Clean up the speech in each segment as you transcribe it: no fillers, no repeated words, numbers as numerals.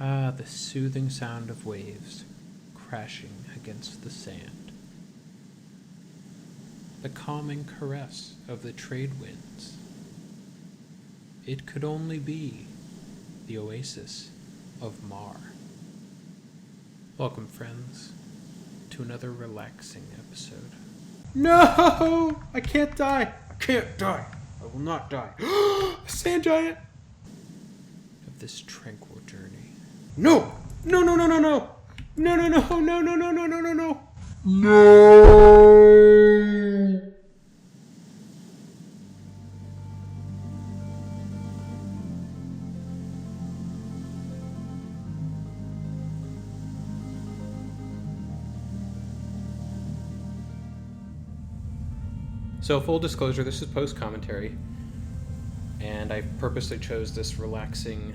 Ah, the soothing sound of waves crashing against the sand. The calming caress of the trade winds. It could only be the Oasis of Mar. Welcome, friends, to another relaxing episode. No! I can't die! I can't die! I will not die. Sand giant! Of this tranquil journey. No! No, no, no, no, no! No, no, no, no, no, no, no, no, no, no! No! So full disclosure, this is post-commentary, and I purposely chose this relaxing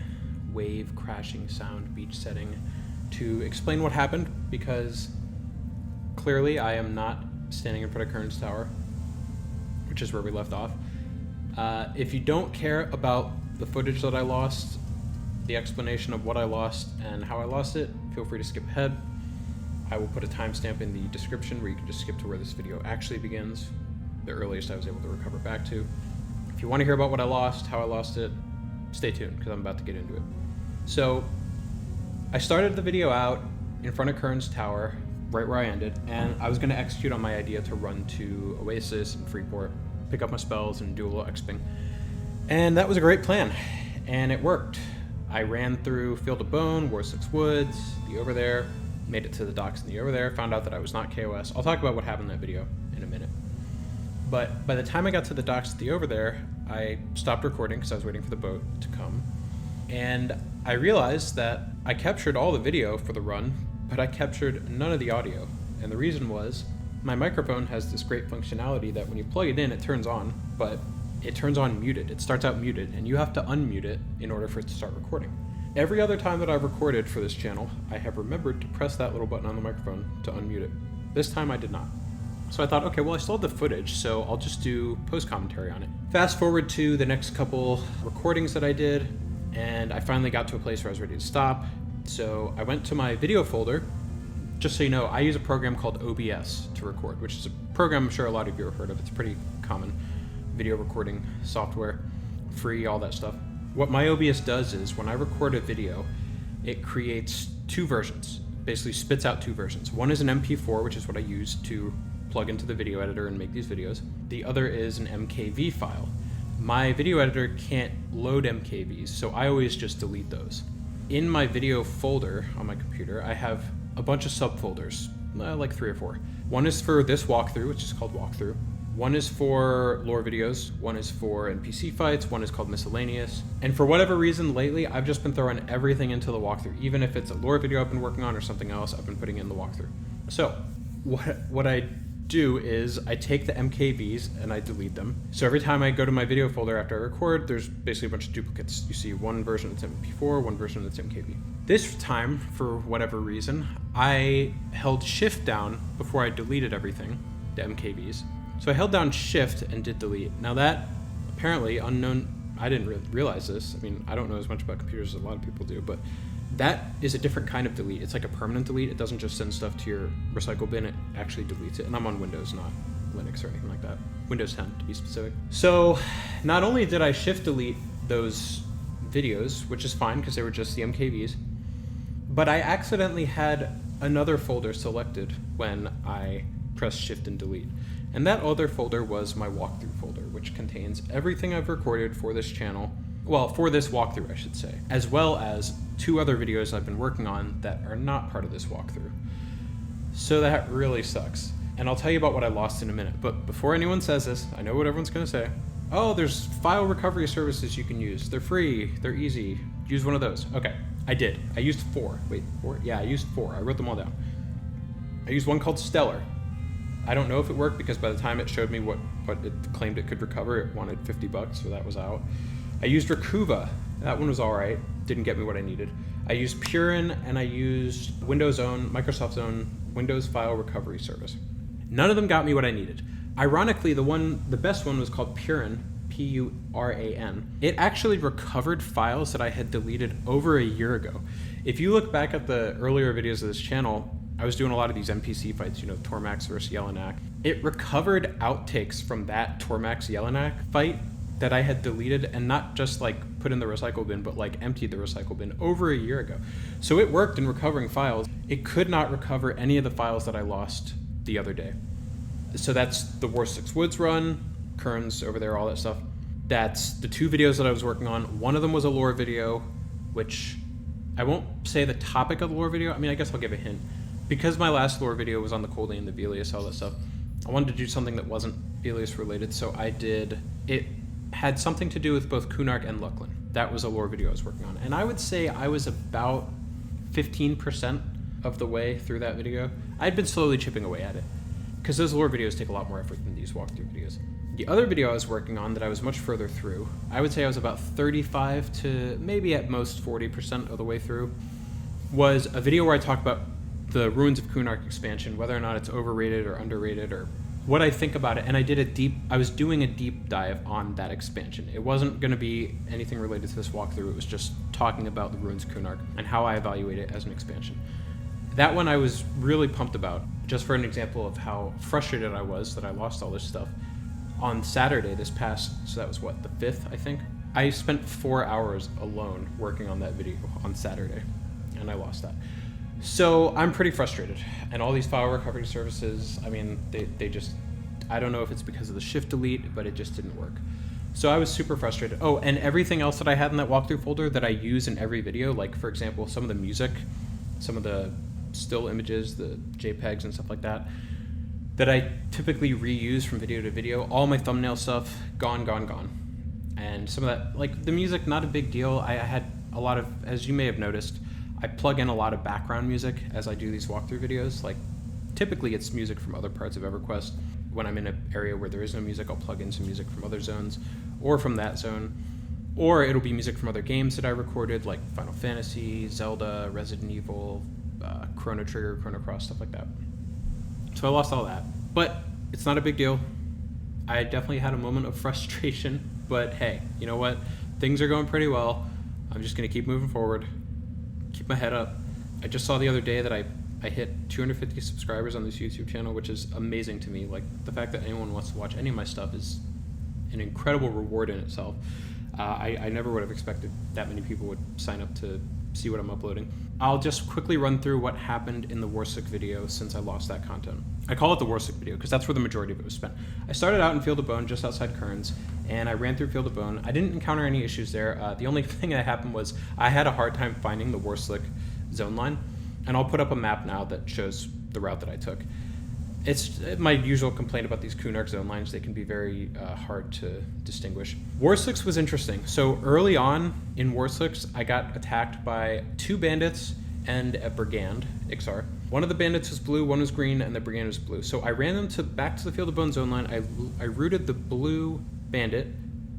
wave crashing sound beach setting to explain what happened, because clearly I am not standing in front of Kern's Tower, which is where we left off. If you don't care about the footage that I lost, the explanation of what I lost and how I lost it, feel free to skip ahead. I will put a timestamp in the description where you can just skip to where this video actually begins, the earliest I was able to recover back to. If you want to hear about what I lost, how I lost it, stay tuned, because I'm about to get into it. So, I started the video out in front of Kern's Tower, right where I ended, and I was going to execute on my idea to run to Oasis and Freeport, pick up my spells, and do a little exping. And that was a great plan, and it worked. I ran through Field of Bone, War 6 Woods, the Over There, made it to the docks in the Over There, found out that I was not KOS. I'll talk about what happened in that video in a minute. But by the time I got to the docks at the Over There, I stopped recording because I was waiting for the boat to come. And I realized that I captured all the video for the run, but I captured none of the audio. And the reason was, my microphone has this great functionality that when you plug it in, it turns on, but it turns on muted. It starts out muted, and you have to unmute it in order for it to start recording. Every other time that I've recorded for this channel, I have remembered to press that little button on the microphone to unmute it. This time I did not. So I thought, okay, well, I still have the footage, so I'll just do post-commentary on it. Fast forward to the next couple recordings that I did, and I finally got to a place where I was ready to stop. So I went to my video folder. Just so you know, I use a program called OBS to record, which is a program I'm sure a lot of you have heard of. It's pretty common video recording software, free, all that stuff. What my OBS does is when I record a video, it creates two versions, basically spits out two versions. One is an MP4, which is what I use to plug into the video editor and make these videos. The other is an MKV file. My video editor can't load MKVs, so I always just delete those. In my video folder on my computer, I have a bunch of subfolders, like 3 or 4. One is for this walkthrough, which is called walkthrough. One is for lore videos, one is for NPC fights, one is called miscellaneous. And for whatever reason lately, I've just been throwing everything into the walkthrough. Even if it's a lore video I've been working on or something else, I've been putting in the walkthrough. So what I do is I take the MKVs and I delete them. So every time I go to my video folder after I record, there's basically a bunch of duplicates. You see one version that's MP4, one version that's MKV. This time, for whatever reason, I held shift down before I deleted everything, the MKVs. So I held down shift and did delete. Now that, apparently unknown, I didn't realize this. I mean, I don't know as much about computers as a lot of people do, but that is a different kind of delete. It's like a permanent delete. It doesn't just send stuff to your recycle bin, it actually deletes it. And I'm on Windows, not Linux or anything like that. Windows 10 to be specific. So not only did I shift delete those videos, which is fine because they were just the MKVs, but I accidentally had another folder selected when I pressed shift and delete. And that other folder was my walkthrough folder, which contains everything I've recorded for this channel. Well, for this walkthrough, I should say, as well as 2 other videos I've been working on that are not part of this walkthrough. So that really sucks. And I'll tell you about what I lost in a minute. But before anyone says this, I know what everyone's going to say. Oh, there's file recovery services you can use. They're free. They're easy. Use one of those. Okay, I did. I used 4. Wait, 4? Yeah, I used 4. I wrote them all down. I used one called Stellar. I don't know if it worked because by the time it showed me what it claimed it could recover, it wanted $50, so that was out. I used Rakuva. That one was all right. Didn't get me what I needed. I used Purin, and I used Windows' own, Microsoft's own Windows File Recovery Service. None of them got me what I needed. Ironically, the best one was called Purin, Puran. It actually recovered files that I had deleted over a year ago. If you look back at the earlier videos of this channel, I was doing a lot of these NPC fights, you know, Tormax versus Jelinek. It recovered outtakes from that Tormax Jelinek fight that I had deleted and not just like put in the recycle bin, but like emptied the recycle bin over a year ago. So it worked in recovering files. It could not recover any of the files that I lost the other day. So that's the War 6 Woods run, Kern's over there, all that stuff. That's the 2 videos that I was working on. One of them was a lore video, which I won't say the topic of the lore video. I mean, I guess I'll give a hint. Because my last lore video was on the Colding and the Velius, all that stuff, I wanted to do something that wasn't Velius related, so I did. It had something to do with both Kunark and Lucklin. That was a lore video I was working on. And I would say I was about 15% of the way through that video. I'd been slowly chipping away at it, because those lore videos take a lot more effort than these walkthrough videos. The other video I was working on that I was much further through, I would say I was about 35 to maybe at most 40% of the way through, was a video where I talked about the Ruins of Kunark expansion, whether or not it's overrated or underrated or what I think about it. And I was doing a deep dive on that expansion. It wasn't going to be anything related to this walkthrough. It was just talking about the Ruins of Kunark and how I evaluate it as an expansion. That one I was really pumped about, just for an example of how frustrated I was that I lost all this stuff. On Saturday this past, so that was what, the 5th, I think? I spent 4 hours alone working on that video on Saturday, and I lost that. So I'm pretty frustrated. And all these file recovery services, I mean, they just, I don't know if it's because of the shift delete, but it just didn't work. So I was super frustrated. Oh, and everything else that I had in that walkthrough folder that I use in every video, like for example, some of the music, some of the still images, the JPEGs and stuff like that I typically reuse from video to video, all my thumbnail stuff, gone. And some of that, like the music, not a big deal. I had a lot of, as you may have noticed, I plug in a lot of background music as I do these walkthrough videos. Like typically it's music from other parts of EverQuest. When I'm in an area where there is no music, I'll plug in some music from other zones or from that zone. Or it'll be music from other games that I recorded, like Final Fantasy, Zelda, Resident Evil, Chrono Trigger, Chrono Cross, stuff like that. So I lost all that, but it's not a big deal. I definitely had a moment of frustration, but hey, you know what? Things are going pretty well. I'm just gonna keep moving forward, keep my head up. I just saw the other day that I hit 250 subscribers on this YouTube channel, which is amazing to me. Like the fact that anyone wants to watch any of my stuff is an incredible reward in itself. I never would have expected that many people would sign up to see what I'm uploading. I'll just quickly run through what happened in the Warsick video since I lost that content. I call it the Warsick video because that's where the majority of it was spent. I started out in Field of Bone just outside Kearns, and I ran through Field of Bone. I didn't encounter any issues there. The only thing that happened was I had a hard time finding the Warslick zone line, and I'll put up a map now that shows the route that I took. It's my usual complaint about these Kunark zone lines. They can be very hard to distinguish. Warslicks was interesting. So early on in Warslicks, I got attacked by 2 bandits and a brigand, Ixar. One of the bandits was blue, one was green, and the brigand was blue. So I ran them back to the Field of Bone zone line. I rooted the blue bandit,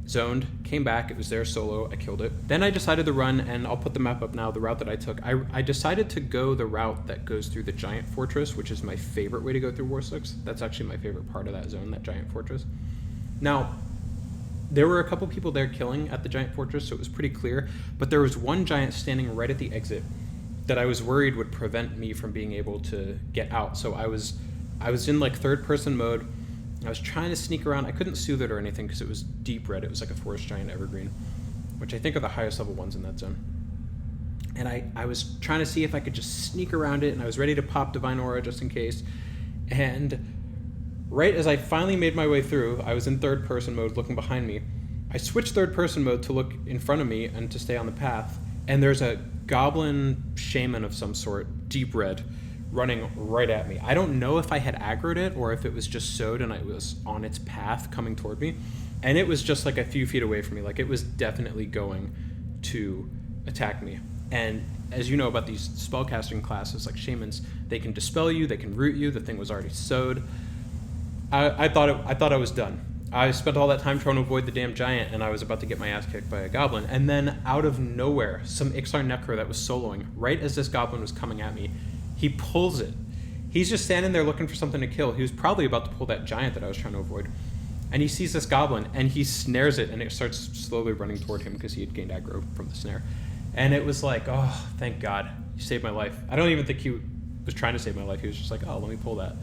zoned, came back, it was there solo, I killed it. Then I decided to run, and I'll put the map up now, the route that I took. I decided to go the route that goes through the giant fortress, which is my favorite way to go through Warslicks. That's actually my favorite part of that zone, that giant fortress. Now, there were a couple people there killing at the giant fortress, so it was pretty clear, but there was one giant standing right at the exit that I was worried would prevent me from being able to get out. So I was in like third person mode. I was trying to sneak around. I couldn't soothe it or anything because it was deep red. It was like a forest giant evergreen, which I think are the highest level ones in that zone. And I was trying to see if I could just sneak around it, and I was ready to pop Divine Aura just in case. And right as I finally made my way through, I was in third person mode looking behind me. I switched third person mode to look in front of me and to stay on the path. And there's a goblin shaman of some sort, deep red, running right at me. I don't know if I had aggroed it or if it was just sowed and it was on its path coming toward me. And it was just like a few feet away from me. Like it was definitely going to attack me. And as you know about these spellcasting classes like shamans, they can dispel you, they can root you. The thing was already sowed. I thought I was done. I spent all that time trying to avoid the damn giant, and I was about to get my ass kicked by a goblin. And then out of nowhere, some Ixar Necro that was soloing, right as this goblin was coming at me, he pulls it. He's just standing there looking for something to kill. He was probably about to pull that giant that I was trying to avoid. And he sees this goblin, and he snares it, and it starts slowly running toward him because he had gained aggro from the snare. And it was like, oh, thank God, you saved my life. I don't even think he was trying to save my life. He was just like, oh, let me pull that.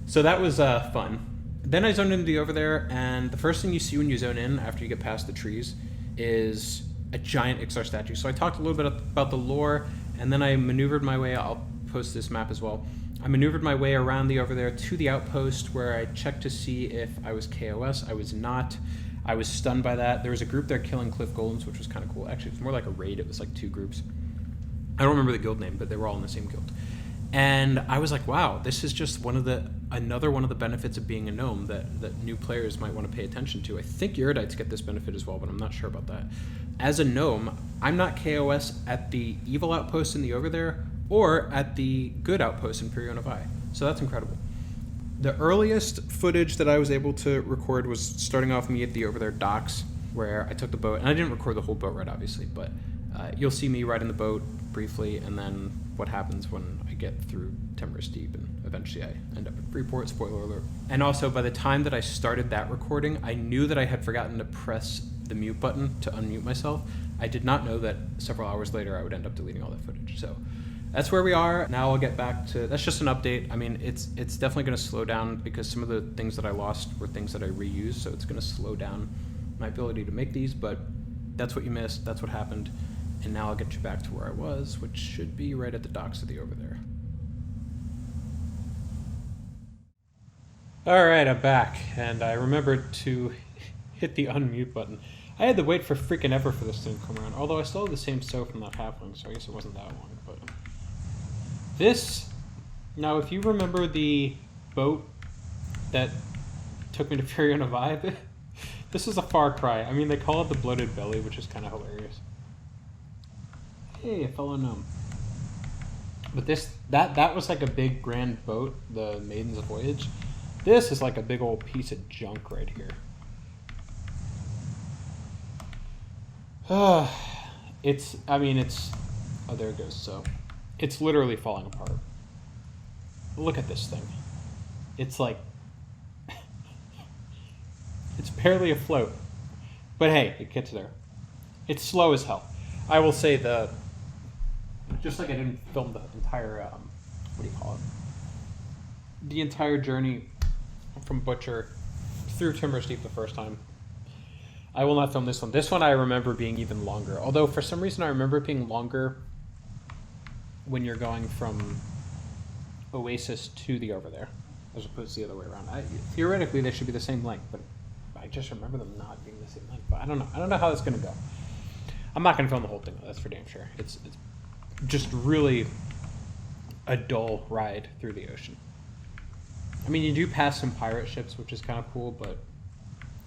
So that was fun. Then I zoned into over there, and the first thing you see when you zone in after you get past the trees is a giant Ixar statue. So I talked a little bit about the lore, and then I maneuvered my way, I'll post this map as well. I maneuvered my way around the over there to the outpost where I checked to see if I was KOS. I was not. I was stunned by that. There was a group there killing cliff golems, which was kind of cool. Actually, it was more like a raid. It was like 2 groups. I don't remember the guild name, but they were all in the same guild. And I was like, wow, this is just another one of the benefits of being a gnome that new players might want to pay attention to. I think Uridites get this benefit as well, but I'm not sure about that. As a gnome, I'm not KOS at the evil outpost in the over there or at the good outpost in Imperial Novae. So that's incredible. The earliest footage that I was able to record was starting off me at the over there docks where I took the boat, and I didn't record the whole boat ride, obviously, but you'll see me riding the boat briefly, and then what happens when I get through Timber Steep, and eventually I end up at Freeport, spoiler alert. And also, by the time that I started that recording, I knew that I had forgotten to press the mute button to unmute myself. I did not know that several hours later I would end up deleting all that footage. So that's where we are. Now I'll get back to, that's just an update. I mean, it's definitely going to slow down because some of the things that I lost were things that I reused, so it's going to slow down my ability to make these, but that's what you missed, that's what happened. And now I'll get you back to where I was, which should be right at the docks of the over there. All right, I'm back, and I remembered to hit the unmute button. I had to wait for freaking ever for this thing to come around, although I still have the same stow from that halfling, so I guess it wasn't that long. But this, now if you remember the boat that took me to Fury on a Vibe, this is a far cry. I mean, they call it the Bloated Belly, which is kind of hilarious. Hey, a fellow gnome. But that was like a big grand boat, the Maiden's Voyage. This is like a big old piece of junk right here. Oh, there it goes. So it's literally falling apart. Look at this thing. It's like, it's barely afloat. But hey, it gets there. It's slow as hell. I will say just like I didn't film the entire, what do you call it? The entire journey from Butcher through Timber Steep the first time. I will not film this one. This one I remember being even longer. Although for some reason I remember it being longer when you're going from Oasis to the over there, as opposed to the other way around. Theoretically they should be the same length, but I just remember them not being the same length. But I don't know. I don't know how that's going to go. I'm not going to film the whole thing, though. That's for damn sure. It's just really a dull ride through the ocean. I mean, you do pass some pirate ships, which is kind of cool, but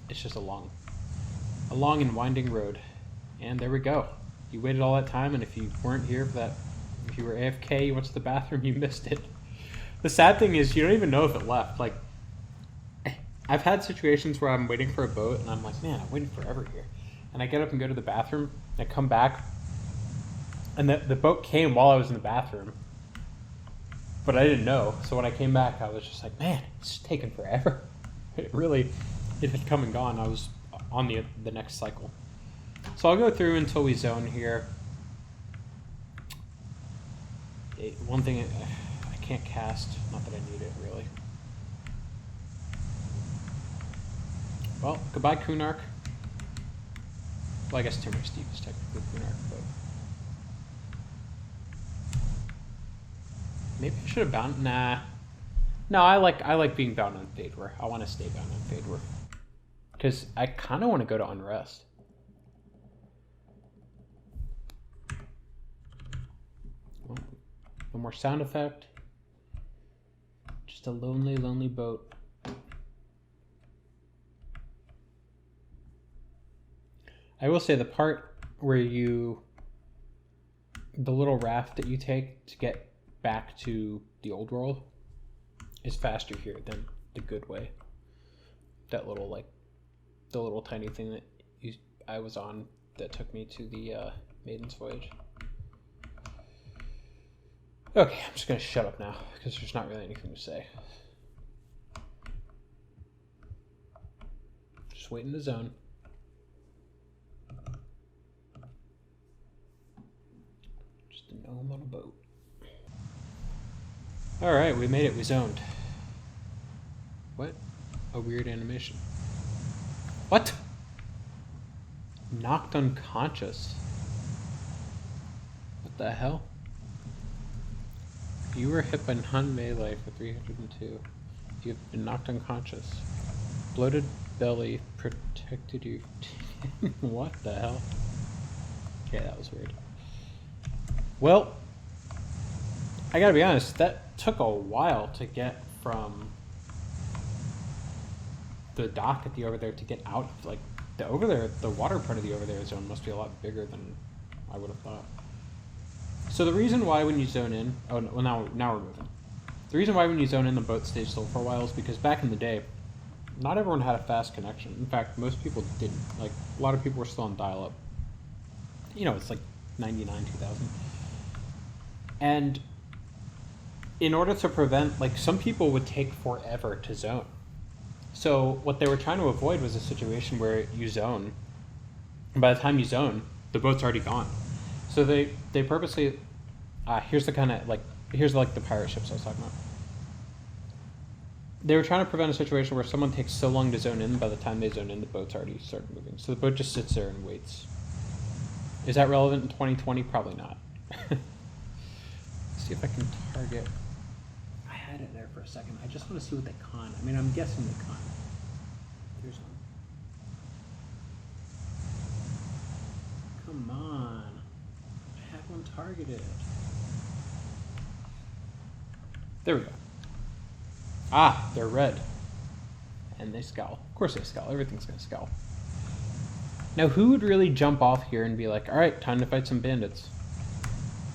it's just a long and winding road. And there we go. You waited all that time, and if you weren't here for that, if you were AFK, you went to the bathroom, you missed it. The sad thing is, you don't even know if it left. Like, I've had situations where I'm waiting for a boat, and I'm like, man, I'm waiting forever here. And I get up and go to the bathroom, and I come back, and the boat came while I was in the bathroom, but I didn't know. So when I came back, I was just like, man, it's taken forever. It had come and gone. I was on the next cycle. So I'll go through until we zone here. One thing, I can't cast, not that I need it really. Well, goodbye Kunark. Well, I guess Timber Steep is technically Kunark, but maybe I should have bound. Nah, no, I like being bound on Faydwer. I want to stay bound on Faydwer because I kind of want to go to Unrest. Well, no more sound effect. Just a lonely, lonely boat. I will say the part where the little raft that you take to get back to the old world is faster here than the good way. That little, the little tiny thing that I was on that took me to the Maiden's Voyage. Okay, I'm just going to shut up now because there's not really anything to say. Just wait in the zone. gnome on a boat. Alright, we made it. We zoned. What? A weird animation. What? Knocked unconscious. What the hell? You were hit by non-melee for 302. You've been knocked unconscious. Bloated belly protected you. What the hell? Okay, that was weird. Well, I gotta be honest, that took a while to get from the dock at the over there to get out of, like, the over there, the water part of the over there zone must be a lot bigger than I would have thought. So the reason why when you zone in, oh no, well now we're moving. The reason why when you zone in the boat stays still for a while is because back in the day, not everyone had a fast connection. In fact, most people didn't. Like, a lot of people were still on dial-up. You know, it's like 99, 2000. And in order to prevent, like, some people would take forever to zone. So what they were trying to avoid was a situation where you zone, and by the time you zone, the boat's already gone. So they purposely, here's the kind of, like, here's like the pirate ships I was talking about. They were trying to prevent a situation where someone takes so long to zone in, by the time they zone in, the boat's already started moving. So the boat just sits there and waits. Is that relevant in 2020? Probably not. Let's see if I can target. I had it there for a second. I just want to see what they con. I mean, I'm guessing they con. Here's one. Come on. I had one targeted. There we go. Ah, they're red. And they scowl. Of course they scowl. Everything's going to scowl. Now, who would really jump off here and be like, alright, time to fight some bandits?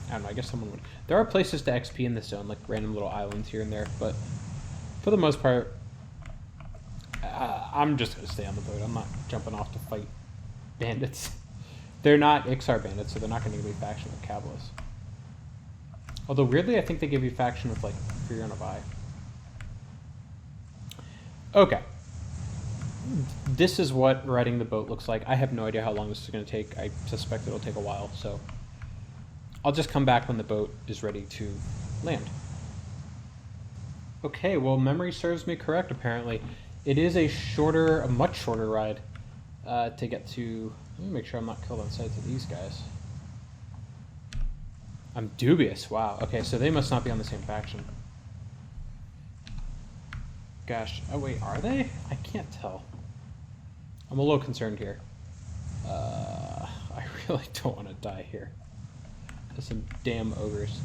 I don't know, I guess someone would. There are places to XP in this zone, like random little islands here and there, but for the most part, I'm just going to stay on the boat. I'm not jumping off to fight bandits. They're not Ixar bandits, so they're not going to give me faction with Cavalis. Although, weirdly, I think they give you faction with, like, Fear on a Vi. Okay. This is what riding the boat looks like. I have no idea how long this is going to take. I suspect it'll take a while, so I'll just come back when the boat is ready to land. Okay, well, memory serves me correct, apparently. It is a much shorter ride to get to... Let me make sure I'm not killed on sight to these guys. I'm dubious. Wow. Okay, so they must not be on the same faction. Gosh. Oh, wait, are they? I can't tell. I'm a little concerned here. I really don't want to die here. There's some damn ogres.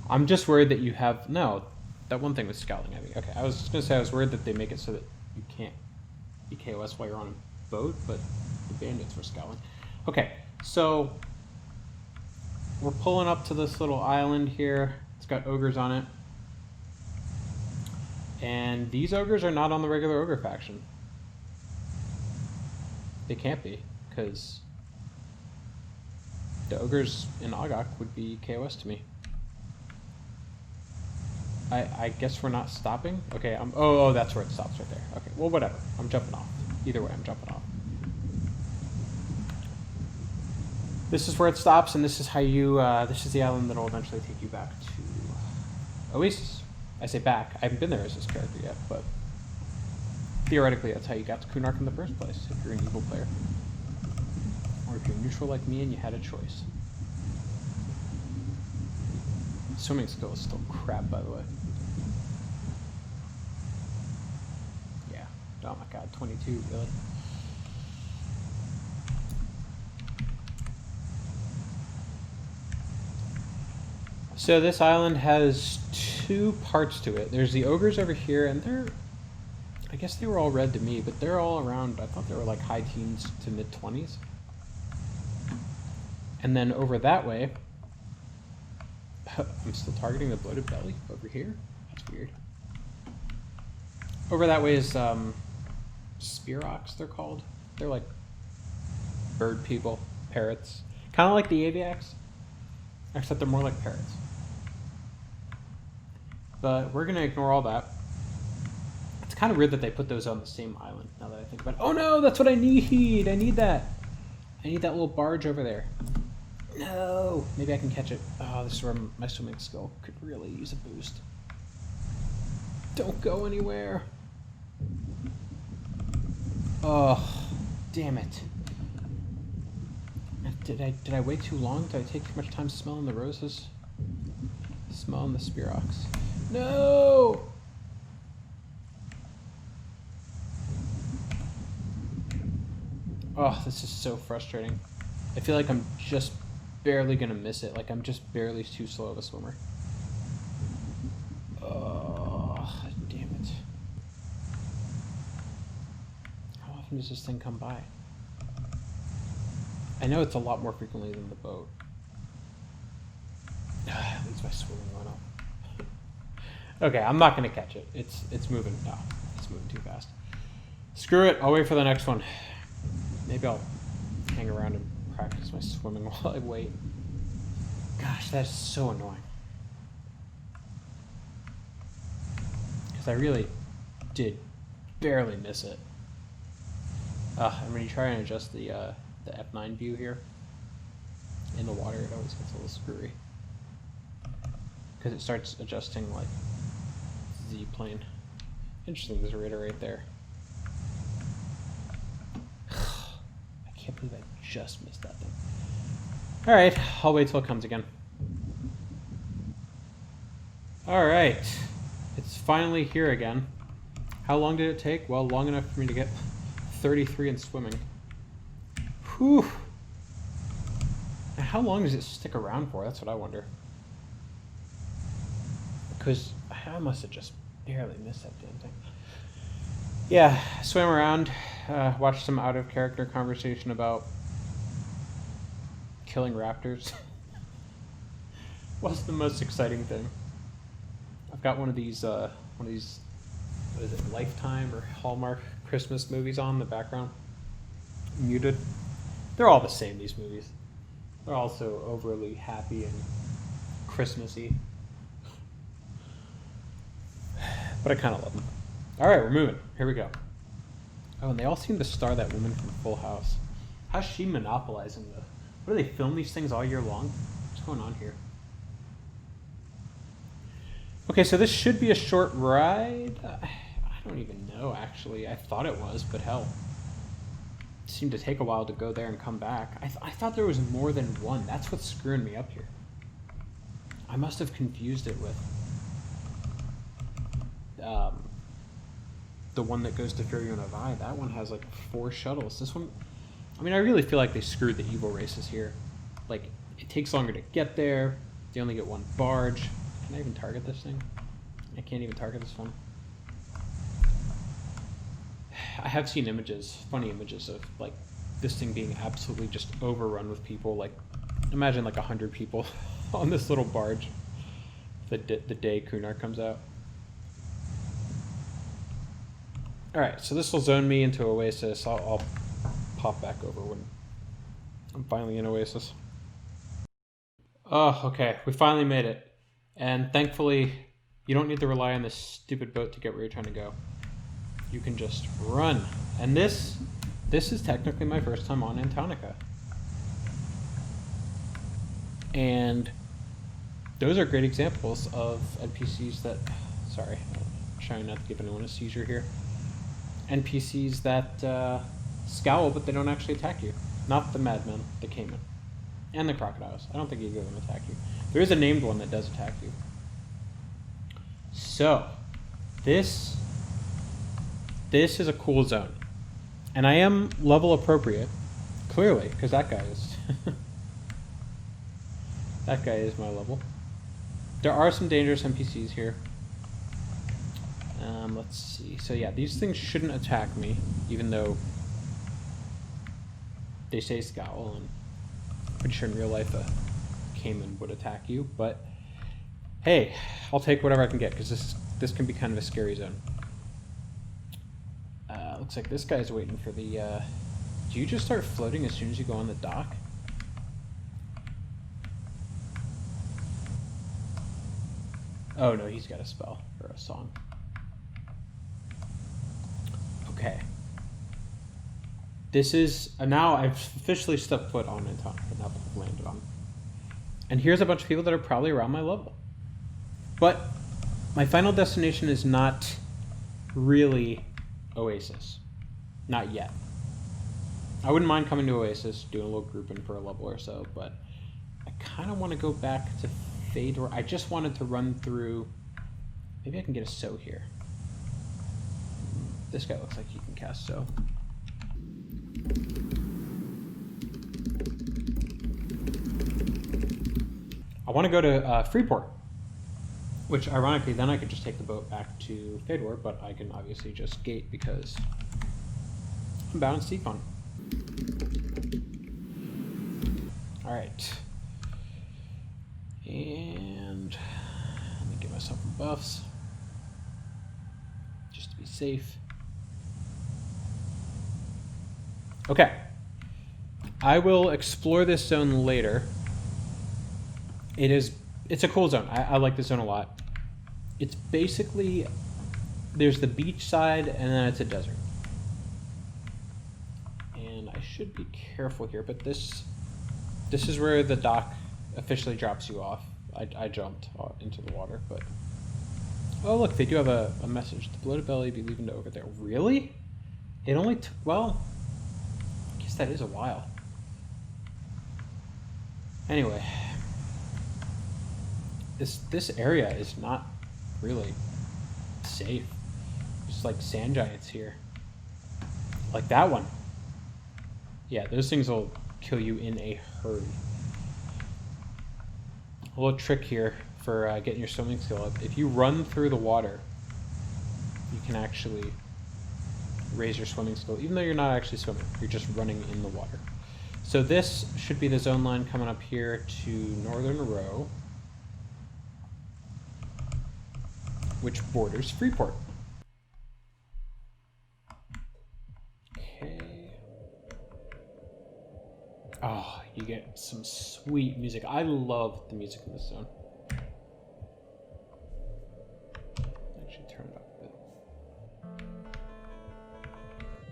I'm just worried that you have... No, that one thing was scowling at me. Okay, I was just going to say I was worried that they make it so that you can't be KOS while you're on a boat, but the bandits were scowling. Okay, so we're pulling up to this little island here. It's got ogres on it. And these ogres are not on the regular ogre faction. They can't be, because the ogres in Agok would be KOS to me. I guess we're not stopping? Okay, oh, that's where it stops right there. Okay, well, whatever. I'm jumping off. Either way, I'm jumping off. This is where it stops, and this is how you, this is the island that will eventually take you back to Oasis. I say back. I haven't been there as this character yet, but theoretically that's how you got to Kunark in the first place, if you're an evil player. Or if you're neutral like me and you had a choice. Swimming skill is still crap, by the way. Yeah. Oh my god, 22, really? So this island has two parts to it. There's the ogres over here, and they're... I guess they were all red to me, but they're all around... I thought they were like high teens to mid-20s. And then over that way... I'm still targeting the bloated belly over here? That's weird. Over that way is Spearox, they're called. They're like bird people, parrots. Kind of like the Aviax, except they're more like parrots. But we're going to ignore all that. It's kind of weird that they put those on the same island, now that I think about it. Oh no, that's what I need! I need that! I need that little barge over there. No! Maybe I can catch it. Oh, this is where my swimming skill could really use a boost. Don't go anywhere. Oh, damn it. Did I wait too long? Did I take too much time smelling the roses? Smelling the Spirox. No! Oh, this is so frustrating. I feel like I'm just barely gonna miss it. Like I'm just barely too slow of a swimmer. Oh, damn it. How often does this thing come by? I know it's a lot more frequently than the boat. At least my swimming went up. Okay, I'm not gonna catch it. It's moving. No, it's moving too fast. Screw it. I'll wait for the next one. Maybe I'll hang around and practice my swimming while I wait. Gosh, that's so annoying. Because I really did barely miss it. And when you try and adjust the F9 view here in the water, it always gets a little screwy. Because it starts adjusting like Z-plane. Interesting, there's a radar right there. I can't believe I just missed that thing. Alright, I'll wait till it comes again. Alright, it's finally here again. How long did it take? Well, long enough for me to get 33 in swimming. Whew. Now, how long does it stick around for? That's what I wonder. Because I must have just barely missed that damn thing. Yeah, swam around, watched some out-of-character conversation about killing raptors. What's the most exciting thing? I've got one of these, what is it, Lifetime or Hallmark Christmas movies on in the background. Muted. They're all the same, these movies. They're all so overly happy and Christmassy. But I kind of love them. Alright, we're moving. Here we go. Oh, and they all seem to star that woman from Full House. How's she monopolizing the... What, do they film these things all year long? What's going on here? Okay, so this should be a short ride. I don't even know, actually. I thought it was, but hell. It seemed to take a while to go there and come back. I thought there was more than one. That's what's screwing me up here. I must have confused it with... the one that goes to Faydwer. That one has like 4 shuttles. This one, I mean, I really feel like they screwed the evil races here. Like, it takes longer to get there. They only get 1 barge. Can I even target this thing? I can't even target this one. I have seen images, funny images of like this thing being absolutely just overrun with people. Like, imagine like 100 people on this little barge the day Kunark comes out. Alright, so this will zone me into Oasis. I'll pop back over when I'm finally in Oasis. Oh, okay. We finally made it. And thankfully, you don't need to rely on this stupid boat to get where you're trying to go. You can just run. And this is technically my first time on Antonica. And those are great examples of NPCs that... Sorry, I'm trying not to give anyone a seizure here. NPCs that scowl, but they don't actually attack you. Not the madmen, the caiman. And the crocodiles. I don't think either of them attack you. There is a named one that does attack you. So, this is a cool zone. And I am level appropriate, clearly, because that guy is... that guy is my level. There are some dangerous NPCs here. Let's see. So yeah, these things shouldn't attack me, even though they say scowl, and I'm pretty sure in real life a caiman would attack you. But hey, I'll take whatever I can get, because this can be kind of a scary zone. Looks like this guy's waiting for the... do you just start floating as soon as you go on the dock? Oh no, he's got a spell or a song. Okay. This is... now I've officially stepped foot on Antonica, now that I've landed on And here's a bunch of people that are probably around my level. But my final destination is not really Oasis. Not yet. I wouldn't mind coming to Oasis, doing a little grouping for a level or so, but I kind of want to go back to Faydwer. I just wanted to run through... Maybe I can get a So here. This guy looks like he can cast So. I want to go to Freeport, which ironically then I could just take the boat back to Faydwer, but I can obviously just gate because I'm bound to Seafon. Alright. And let me give myself some buffs just to be safe. Okay. I will explore this zone later. It's a cool zone. I like this zone a lot. It's basically, there's the beach side and then it's a desert. And I should be careful here, but this is where the dock officially drops you off. I jumped into the water, but... Oh look, they do have a message. The bloated belly be leaving to over there. Really? It only took, well, I guess that is a while. Anyway. This area is not really safe. There's like sand giants here. Like that one. Yeah, those things will kill you in a hurry. A little trick here for getting your swimming skill up. If you run through the water, you can actually raise your swimming skill, even though you're not actually swimming. You're just running in the water. So this should be the zone line coming up here to Northern Row, which borders Freeport. Okay. Oh, you get some sweet music. I love the music in this zone. Actually, turn it up a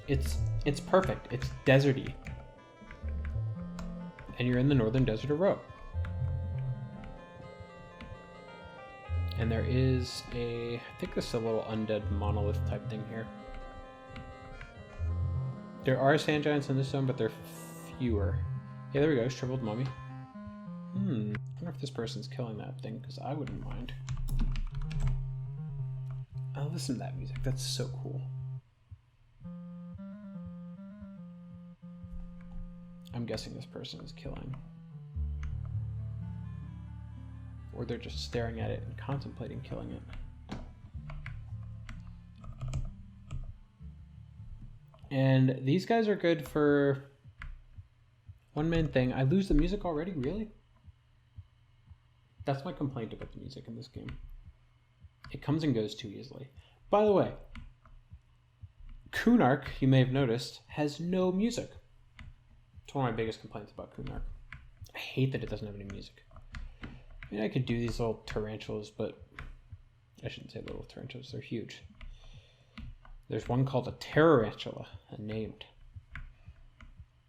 bit. It's perfect. It's deserty, and you're in the northern desert of Row. And there is I think this is a little undead monolith type thing here. There are sand giants in this zone, but they're fewer. Yeah, there we go, shriveled mummy. I wonder if this person's killing that thing, because I wouldn't mind. Oh, listen to that music, that's so cool. I'm guessing this person is killing. Or they're just staring at it and contemplating killing it. And these guys are good for one main thing. I lose the music already? Really? That's my complaint about the music in this game. It comes and goes too easily. By the way, Kunark, you may have noticed, has no music. It's one of my biggest complaints about Kunark. I hate that it doesn't have any music. I mean, I could do these little tarantulas, but I shouldn't say little tarantulas. They're huge. There's one called a tarantula, named.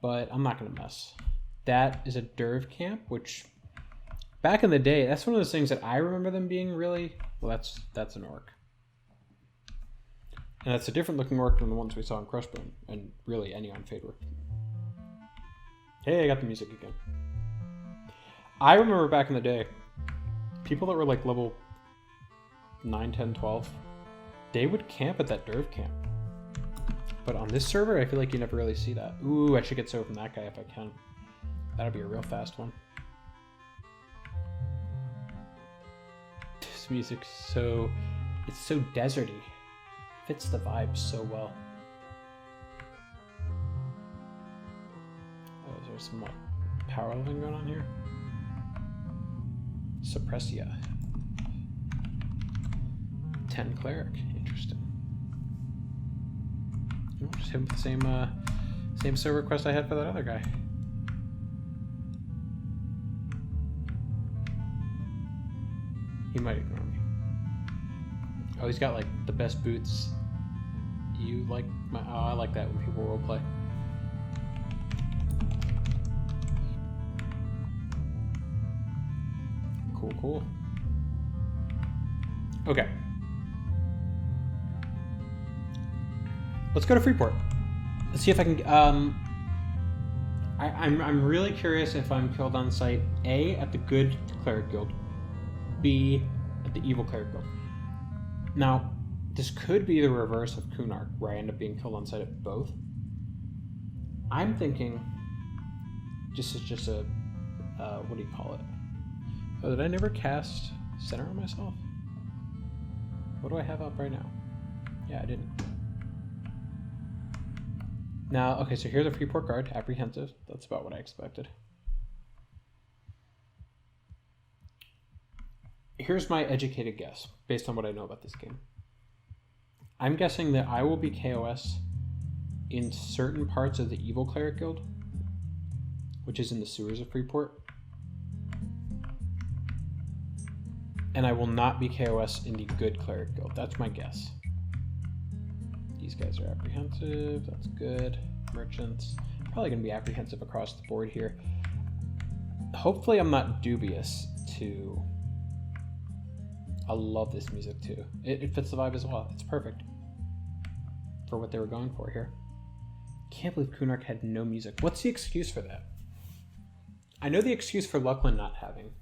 But I'm not going to mess. That is a derv camp, which back in the day, that's one of those things that I remember them being really... Well, that's an orc. And that's a different looking orc than the ones we saw in Crushbone, and really any on Faydwer. Hey, I got the music again. I remember back in the day, people that were like level 9, 10, 12, they would camp at that derv camp. But on this server, I feel like you never really see that. Ooh, I should get so from that guy if I can. That'll be a real fast one. This music's it's so deserty. Fits the vibe so well. Oh, is there some like power leveling going on here? Suppressia. 10 cleric. Interesting. Oh, just hit him with the same server quest I had for that other guy. He might ignore me. Oh, he's got like the best boots. You like my... Oh, I like that when people roleplay. Cool, cool. Okay. Let's go to Freeport. Let's see if I can... I'm really curious if I'm killed on sight, A, at the good cleric guild, B, at the evil cleric guild. Now, this could be the reverse of Kunark, where I end up being killed on sight at both. I'm thinking, just a, what do you call it? Oh, did I never cast Center on myself? What do I have up right now? Yeah, I didn't. Now, okay, so here's a Freeport guard, apprehensive. That's about what I expected. Here's my educated guess, based on what I know about this game. I'm guessing that I will be KOS in certain parts of the evil cleric guild, which is in the sewers of Freeport. And I will not be KOS in the good cleric guild. That's my guess. These guys are apprehensive. That's good. Merchants. Probably going to be apprehensive across the board here. Hopefully I'm not dubious to... I love this music too. It fits the vibe as well. It's perfect for what they were going for here. Can't believe Kunark had no music. What's the excuse for that? I know the excuse for Luckland not having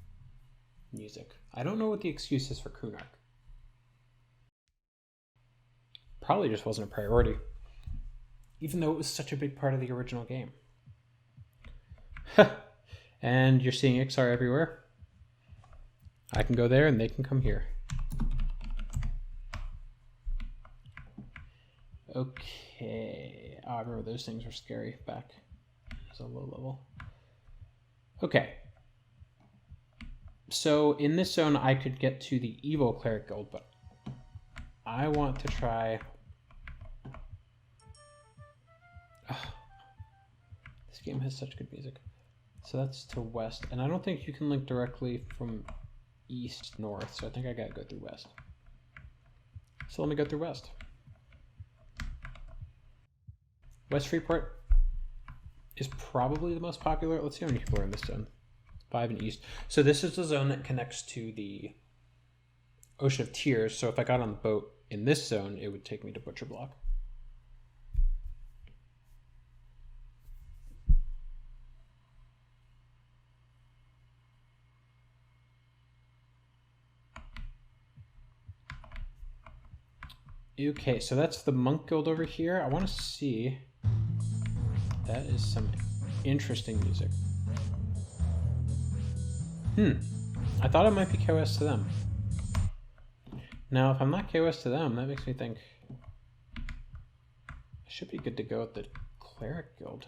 music. I don't know what the excuse is for Kunark. Probably just wasn't a priority, even though it was such a big part of the original game. And you're seeing XR everywhere. I can go there and they can come here. Okay. Oh, I remember those things were scary back as a low level. Okay. So in this zone, I could get to the evil cleric guild, but I want to try... Oh, this game has such good music. So that's to west, and I don't think you can link directly from east north, so I think I gotta go through west. So let me go through west. West Freeport is probably the most popular. Let's see how many people are in this zone. 5 in east. So this is the zone that connects to the Ocean of Tears. So if I got on the boat in this zone, it would take me to Butcher Block. Okay, so that's the Monk Guild over here. I want to see. That is some interesting music. I thought I might be KOS to them. Now, if I'm not KOS to them, that makes me think I should be good to go at the Cleric Guild.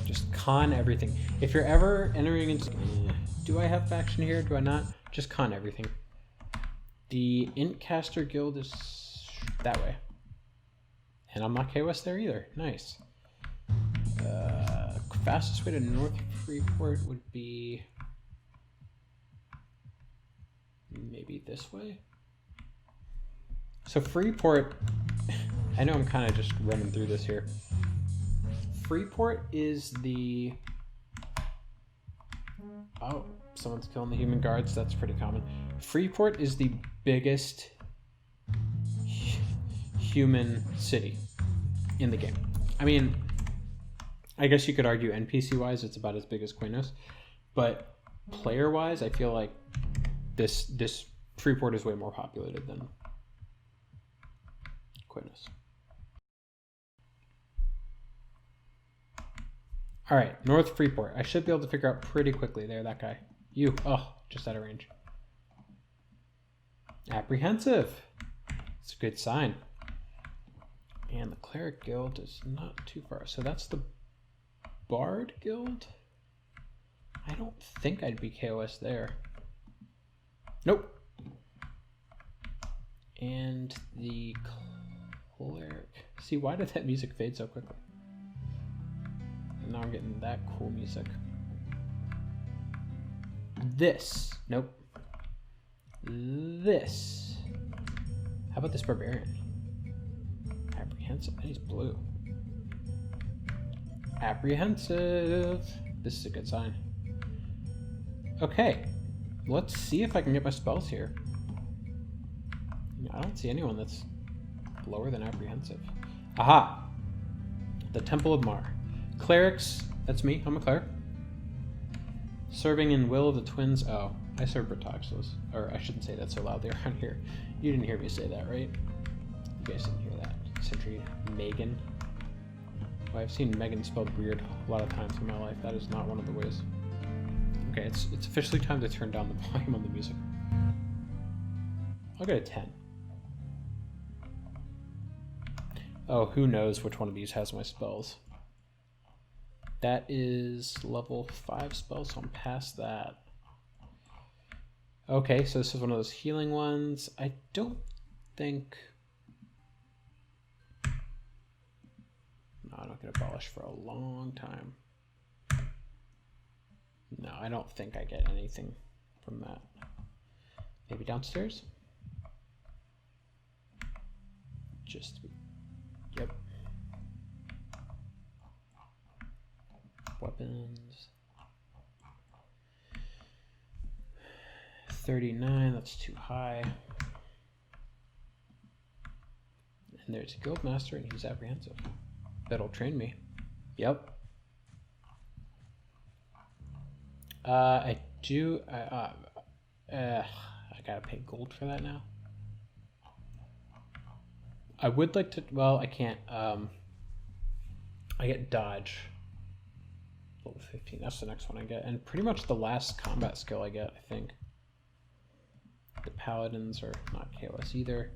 Just con everything. If you're ever entering into... Do I have faction here? Do I not? Just con everything. The Intcaster Guild is that way. And I'm not KOS there either. Nice. Fastest way to North Freeport would be maybe this way. So Freeport, I know I'm kind of just running through this here. Freeport is the... Oh, someone's killing the human guards. That's pretty common. Freeport is the biggest human city in the game. I mean, I guess you could argue NPC-wise it's about as big as Quenos, but player-wise, I feel like this Freeport is way more populated than Quenos. All right, North Freeport. I should be able to figure out pretty quickly. There, that guy. You. Oh, just out of range. Apprehensive. It's a good sign. And the Cleric Guild is not too far. So that's the Bard Guild? I don't think I'd be KOS there. Nope. And the Cleric. See, why did that music fade so quickly? And now I'm getting that cool music. This. Nope. This. How about this Barbarian? Apprehensive. And he's blue. Apprehensive. This is a good sign. Okay, let's see if I can get my spells here. I don't see anyone that's lower than apprehensive. Aha! The Temple of Mar. Clerics, that's me, I'm a cleric. Serving in Will of the Twins. Oh, I serve Bratoxos. Or I shouldn't say that so loudly around here. You didn't hear me say that, right? You guys didn't hear that. Sentry Megan. Well, I've seen Megan spelled weird a lot of times in my life. That is not one of the ways. Okay, it's officially time to turn down the volume on the music. I'll get a 10. Oh, who knows which one of these has my spells. That is level 5 spell, so I'm past that. Okay, so this is one of those healing ones. I don't think... No, I don't get abolished for a long time. No, I don't think I get anything from that. Maybe downstairs? Just... Yep. Weapons. 39, that's too high. And there's a guild master and he's apprehensive. That'll train me. Yep. I do, I gotta pay gold for that now. I would like to, well, I can't, I get dodge. Level 15, that's the next one I get. And pretty much the last combat skill I get, I think. The paladins are not KOS either.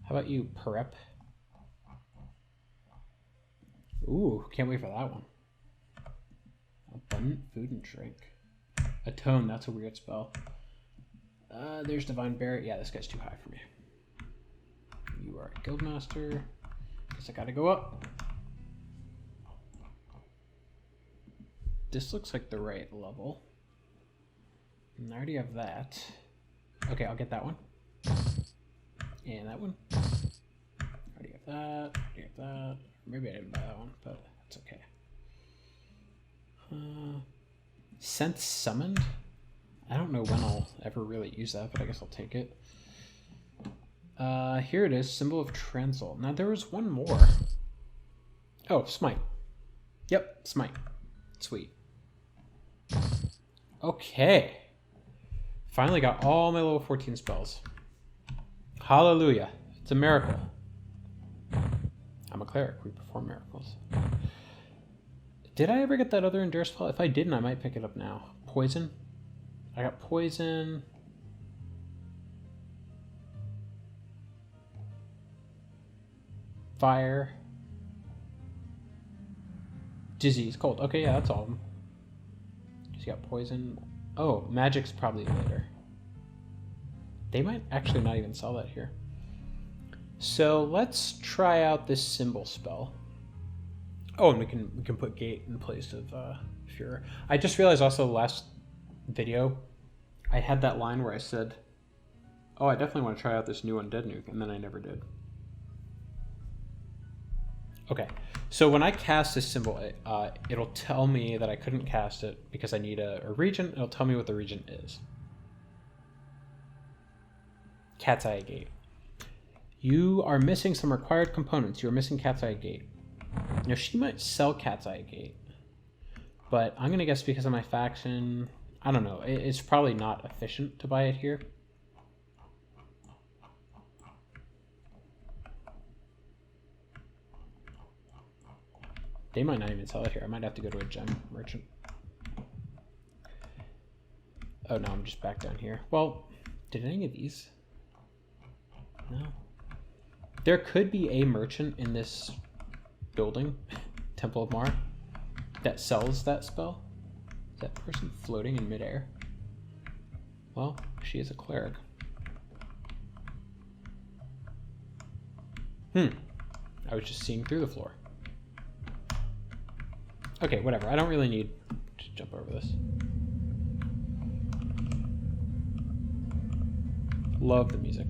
How about you, Perep? Ooh, can't wait for that one. Abundant food and drink. Atone, that's a weird spell. There's Divine Bear. Yeah, this guy's too high for me. You are a guildmaster. Guess I gotta go up. This looks like the right level. And I already have that. Okay, I'll get that one. And that one. Already have that. Already have that. Maybe I didn't buy that one, but that's okay. Sense Summoned? I don't know when I'll ever really use that, but I guess I'll take it. Here it is, Symbol of Transol. Now there was one more. Oh, Smite. Yep, Smite. Sweet. Okay. Finally got all my level 14 spells. Hallelujah. It's a miracle. I'm a cleric. We perform miracles. Did I ever get that other Endure spell? If I didn't, I might pick it up now. Poison. I got Poison. Fire. Disease. Cold. Okay, yeah, that's all of them. Just got Poison. Oh, Magic's probably later. They might actually not even sell that here. So let's try out this symbol spell. Oh, and we can put Gate in place of Führer. I just realized also the last video, I had that line where I said, oh, I definitely want to try out this new Undead Nuke, and then I never did. Okay, so when I cast this symbol, it'll tell me that I couldn't cast it because I need a region. It'll tell me what the region is. Cat's Eye Gate. You are missing some required components. You are missing Cat's Eye Gate. Now, she might sell Cat's Eye Gate, but I'm going to guess because of my faction, I don't know. It's probably not efficient to buy it here. They might not even sell it here. I might have to go to a gem merchant. Oh, no, I'm just back down here. Well, did any of these? No. There could be a merchant in this building, Temple of Mar, that sells that spell. Is that person floating in midair? Well, she is a cleric. I was just seeing through the floor. Okay, whatever. I don't really need to jump over this. Love the music.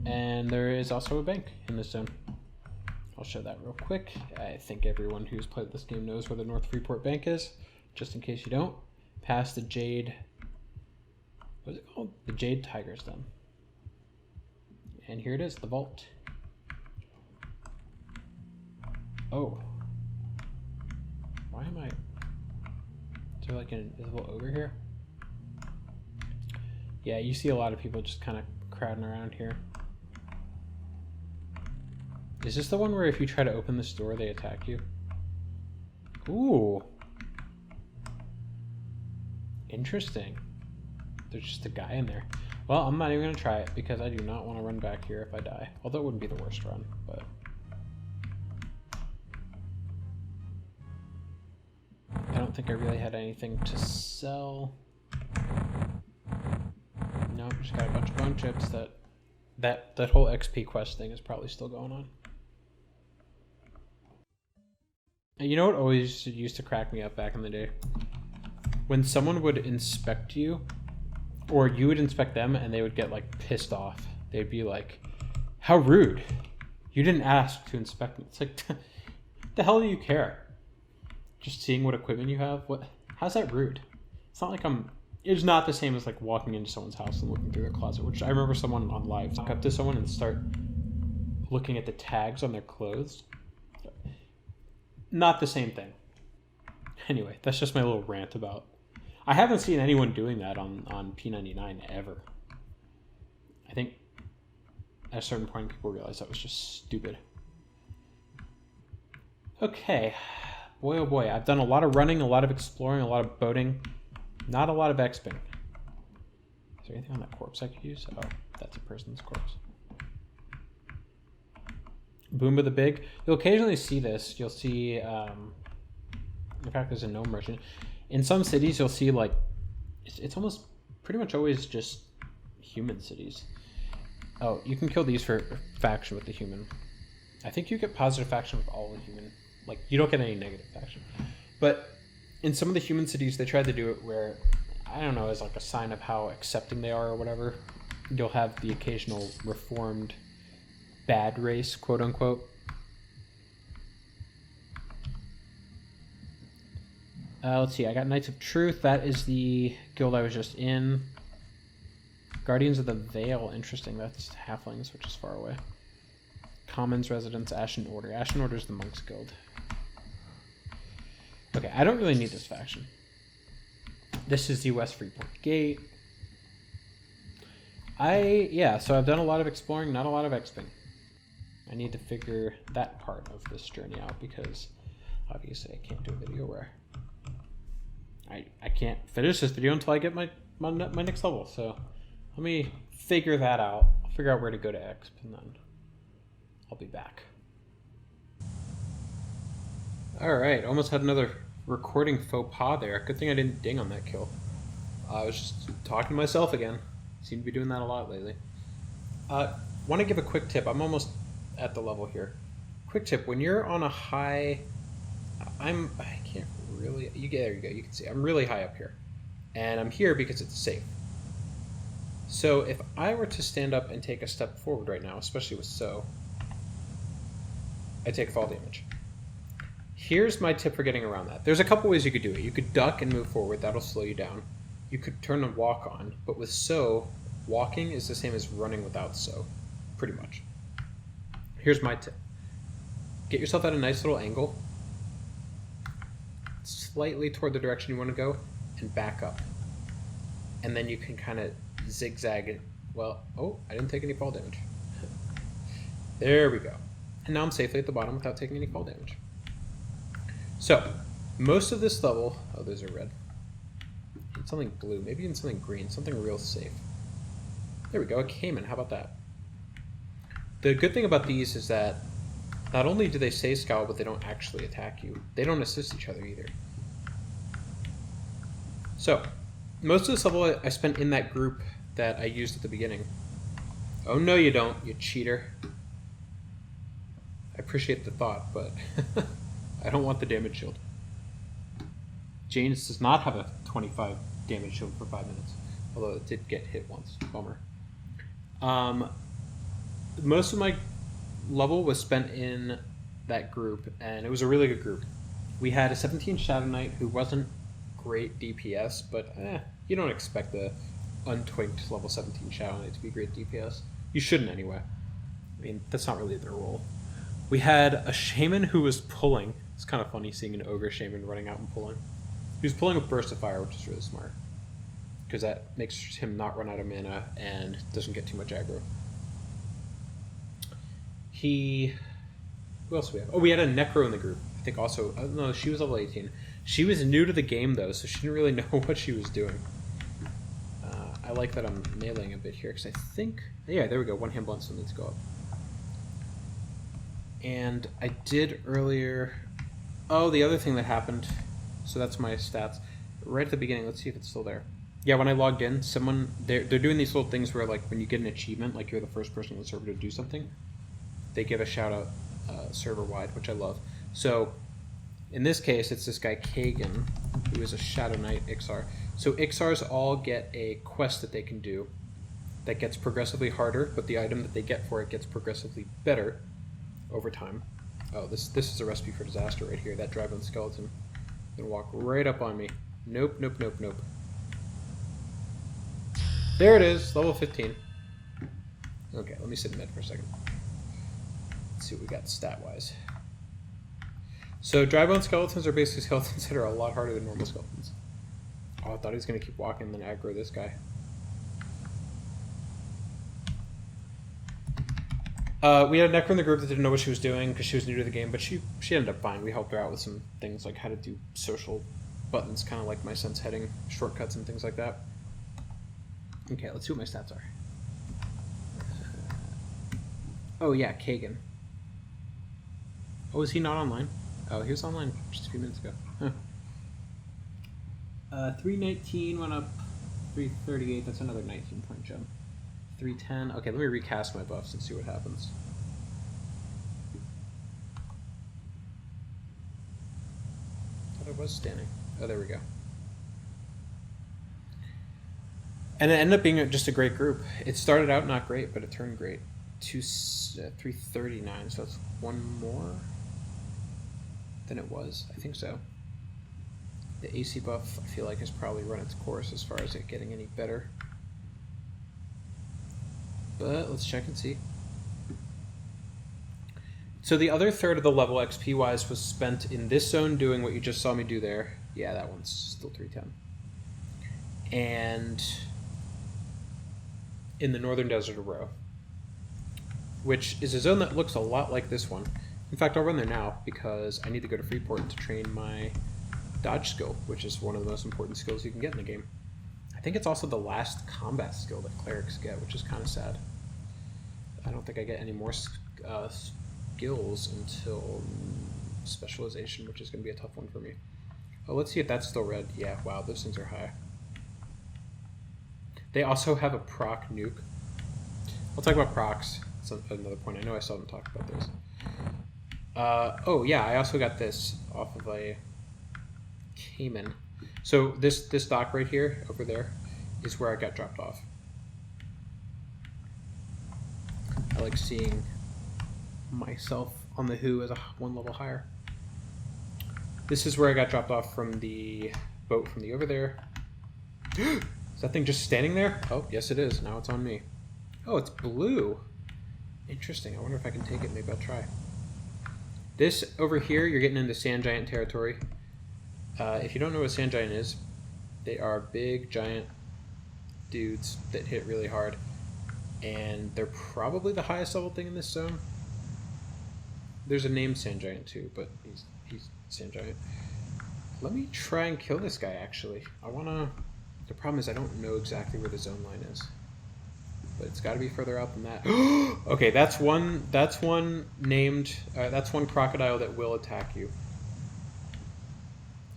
And there is also a bank in this zone. I'll show that real quick. I think everyone who's played this game knows where the North Freeport Bank is. Just in case you don't. Past the Jade... What is it called? The Jade Tiger's Den. And here it is, the vault. Oh. Why am I... Is there like an invisible ogre here? Yeah, you see a lot of people just kind of crowding around here. Is this the one where if you try to open this door, they attack you? Ooh. Interesting. There's just a guy in there. Well, I'm not even going to try it because I do not want to run back here if I die. Although it wouldn't be the worst run, but... I don't think I really had anything to sell. Nope, just got a bunch of bone chips. That whole XP quest thing is probably still going on. You know what always used to crack me up back in the day? When someone would inspect you, or you would inspect them and they would get like pissed off. They'd be like, how rude. You didn't ask to inspect me. It's like, the hell do you care? Just seeing what equipment you have? How's that rude? It's not like it's not the same as like walking into someone's house and looking through their closet, which I remember someone on live walk up to someone and start looking at the tags on their clothes. Not the same thing. Anyway, that's just my little rant about... I haven't seen anyone doing that on P99 ever. I think at a certain point people realized that was just stupid. Okay. Boy, oh boy. I've done a lot of running, a lot of exploring, a lot of boating. Not a lot of exping. Is there anything on that corpse I could use? Oh, that's a person's corpse. Boomba the Big. You'll occasionally see this. You'll see, in fact, there's a gnome merchant. In some cities, you'll see, like, it's almost pretty much always just human cities. Oh, you can kill these for faction with the human. I think you get positive faction with all the human. Like, you don't get any negative faction. But in some of the human cities, they tried to do it where, I don't know, as like a sign of how accepting they are or whatever, you'll have the occasional reformed bad race, quote unquote. Let's see, I got Knights of Truth. That is the guild I was just in. Guardians of the Veil, interesting. That's halflings, which is far away. Commons, Residents, Ashen Order. Ashen Order is the Monks Guild. Okay, I don't really need this faction. This is the West Freeport Gate. So I've done a lot of exploring, not a lot of exping. I need to figure that part of this journey out because obviously I can't do a video where I can't finish this video until I get my next level. So let me figure that out. I'll figure out where to go to exp and then I'll be back. Alright, almost had another recording faux pas there. Good thing I didn't ding on that kill. I was just talking to myself again. Seem to be doing that a lot lately. Want to give a quick tip. I'm almost at the level here. Quick tip, when you're on a high... I can't really... there you go, you can see. I'm really high up here. And I'm here because it's safe. So if I were to stand up and take a step forward right now, especially with so, I take fall damage. Here's my tip for getting around that. There's a couple ways you could do it. You could duck and move forward. That'll slow you down. You could turn and walk on. But with so, walking is the same as running without so, pretty much. Here's my tip. Get yourself at a nice little angle, slightly toward the direction you want to go, and back up. And then you can kind of zigzag it. Well, oh, I didn't take any fall damage. There we go. And now I'm safely at the bottom without taking any fall damage. So, most of this level... Oh, those are red. Need something blue, maybe even something green, something real safe. There we go, a caiman, how about that? The good thing about these is that not only do they say scowl, but they don't actually attack you. They don't assist each other either. So, most of this level I spent in that group that I used at the beginning. Oh no you don't, you cheater. I appreciate the thought, but I don't want the damage shield. James does not have a 25 damage shield for 5 minutes, although it did get hit once. Bummer. Most of my level was spent in that group, and it was a really good group. We had a 17 Shadow Knight who wasn't great DPS, but you don't expect the untwinked level 17 Shadow Knight to be great DPS. You shouldn't anyway. I mean, that's not really their role. We had a Shaman who was pulling. It's kind of funny seeing an Ogre Shaman running out and pulling. He was pulling with Burst of Fire, which is really smart, because that makes him not run out of mana and doesn't get too much aggro. Who else do we have? Oh, we had a Necro in the group. I think also... no, she was level 18. She was new to the game, though, so she didn't really know what she was doing. I like that I'm meleeing a bit here, because I think... Yeah, there we go. One hand blunt still needs to go up. And I did earlier... Oh, the other thing that happened... So that's my stats. Right at the beginning, let's see if it's still there. Yeah, when I logged in, they're doing these little things where, like, when you get an achievement, like you're the first person on the server to do something, they give a shout-out server-wide, which I love. So, in this case, it's this guy Kagan, who is a Shadow Knight Ixar. So Ixars all get a quest that they can do that gets progressively harder, but the item that they get for it gets progressively better over time. Oh, this is a recipe for disaster right here. That Drybone Skeleton gonna walk right up on me. Nope, nope, nope, nope. There it is, level 15. Okay, let me sit in mid for a second. Let's see what we got stat-wise. So Drybone Skeletons are basically skeletons that are a lot harder than normal skeletons. Oh, I thought he was going to keep walking and then aggro this guy. We had a Necro in the group that didn't know what she was doing because she was new to the game, but she ended up fine. We helped her out with some things like how to do social buttons, kind of like my sense heading shortcuts and things like that. Okay, let's see what my stats are. Oh yeah, Kagan. Oh, is he not online? Oh, he was online just a few minutes ago. Huh. 319 went up 338. That's another 19-point jump. 310. Okay, let me recast my buffs and see what happens. I thought I was standing. Oh, there we go. And it ended up being just a great group. It started out not great, but it turned great. 339, so that's one more than it was. I think so. The AC buff, I feel like, has probably run its course as far as it getting any better. But let's check and see. So the other third of the level XP-wise was spent in this zone doing what you just saw me do there. Yeah, that one's still 310. And in the Northern Desert of Row, which is a zone that looks a lot like this one. In fact, I'll run there now because I need to go to Freeport to train my dodge skill, which is one of the most important skills you can get in the game. I think it's also the last combat skill that clerics get, which is kind of sad. I don't think I get any more skills until specialization, which is going to be a tough one for me. Oh, let's see if that's still red. Yeah, wow, those things are high. They also have a proc nuke. I'll talk about procs. That's another point. I know I still haven't talked about those. Oh, yeah, I also got this off of a Cayman. So this dock right here, over there, is where I got dropped off. I like seeing myself on the Who as one level higher. This is where I got dropped off from the boat from the over there. Is that thing just standing there? Oh, yes it is. Now it's on me. Oh, it's blue. Interesting. I wonder if I can take it. Maybe I'll try. This over here, you're getting into Sand Giant territory. If you don't know what Sand Giant is, they are big, giant dudes that hit really hard. And they're probably the highest level thing in this zone. There's a named Sand Giant too, but he's Sand Giant. Let me try and kill this guy, actually. The problem is I don't know exactly where the zone line is. But it's got to be further out than that. Okay, that's one crocodile that will attack you.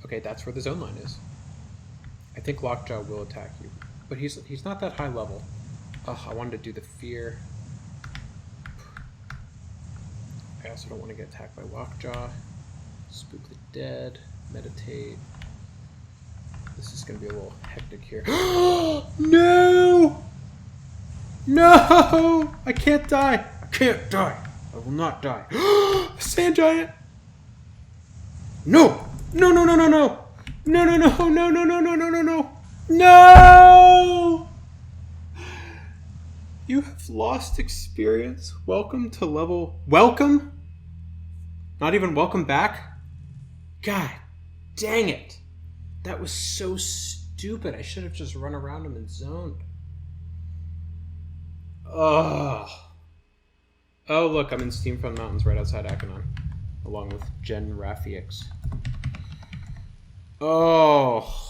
Okay, that's where the zone line is. I think Lockjaw will attack you, but he's not that high level. Oh, I wanted to do the fear. I also don't want to get attacked by Lockjaw. Spook the dead. Meditate. This is going to be a little hectic here. No! No! I can't die! I can't die! I will not die. Sand giant! No! No, no, no, no, no! No, no, no, no, no, no, no, no, no, no! No! You have lost experience. Welcome to level... Welcome? Not even welcome back? God dang it. That was so stupid. I should have just run around him and zoned. Ugh. Oh, look, I'm in Steamfront Mountains right outside Akanon. Along with Jen Raffiix. Oh.